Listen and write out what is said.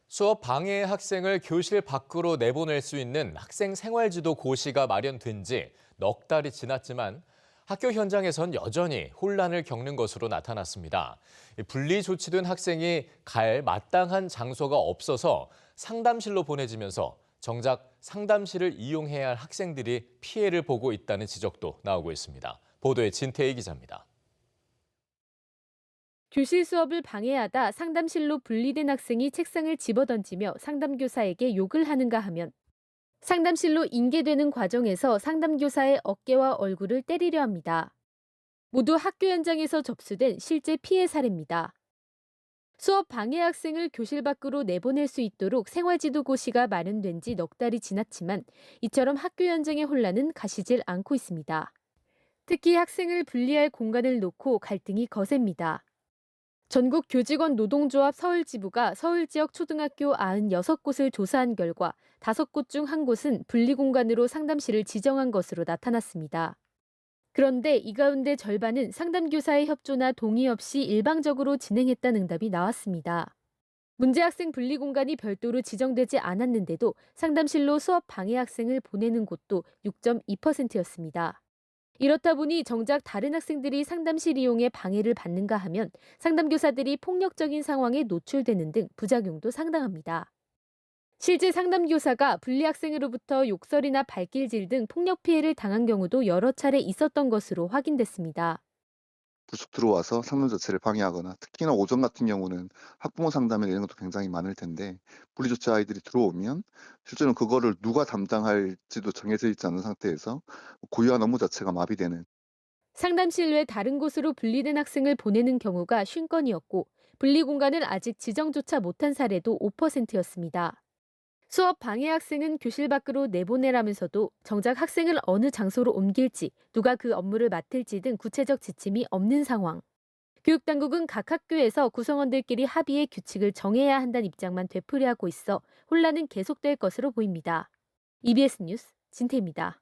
수업 방해 학생을 교실 밖으로 내보낼 수 있는 학생 생활지도 고시가 마련된 지 넉 달이 지났지만 학교 현장에선 여전히 혼란을 겪는 것으로 나타났습니다. 분리 조치된 학생이 갈 마땅한 장소가 없어서 상담실로 보내지면서 정작 상담실을 이용해야 할 학생들이 피해를 보고 있다는 지적도 나오고 있습니다. 보도에 진태희 기자입니다. 교실 수업을 방해하다 상담실로 분리된 학생이 책상을 집어던지며 상담교사에게 욕을 하는가 하면 상담실로 인계되는 과정에서 상담교사의 어깨와 얼굴을 때리려 합니다. 모두 학교 현장에서 접수된 실제 피해 사례입니다. 수업 방해 학생을 교실 밖으로 내보낼 수 있도록 생활지도 고시가 마련된 지 넉 달이 지났지만 이처럼 학교 현장의 혼란은 가시질 않고 있습니다. 특히 학생을 분리할 공간을 놓고 갈등이 거셉니다. 전국 교직원 노동조합 서울지부가 서울 지역 초등학교 96곳을 조사한 결과 5곳 중 1곳은 분리공간으로 상담실을 지정한 것으로 나타났습니다. 그런데 이 가운데 절반은 상담교사의 협조나 동의 없이 일방적으로 진행했다는 응답이 나왔습니다. 문제 학생 분리공간이 별도로 지정되지 않았는데도 상담실로 수업 방해 학생을 보내는 곳도 6.2%였습니다. 이렇다 보니 정작 다른 학생들이 상담실 이용에 방해를 받는가 하면 상담교사들이 폭력적인 상황에 노출되는 등 부작용도 상당합니다. 실제 상담교사가 분리 학생으로부터 욕설이나 발길질 등 폭력 피해를 당한 경우도 여러 차례 있었던 것으로 확인됐습니다. 부숙 들어와서 상담 자체를 방해하거나 특히나 오전 같은 경우는 학부모 상담이나 이런 것도 굉장히 많을 텐데 분리조치 아이들이 들어오면 실제로는 그거를 누가 담당할지도 정해져 있지 않은 상태에서 고유한 업무 자체가 마비되는. 상담실 외 다른 곳으로 분리된 학생을 보내는 경우가 50건이었고 분리 공간을 아직 지정조차 못한 사례도 5%였습니다. 수업 방해 학생은 교실 밖으로 내보내라면서도 정작 학생을 어느 장소로 옮길지, 누가 그 업무를 맡을지 등 구체적 지침이 없는 상황. 교육당국은 각 학교에서 구성원들끼리 합의해 규칙을 정해야 한다는 입장만 되풀이하고 있어 혼란은 계속될 것으로 보입니다. EBS 뉴스 진태입니다.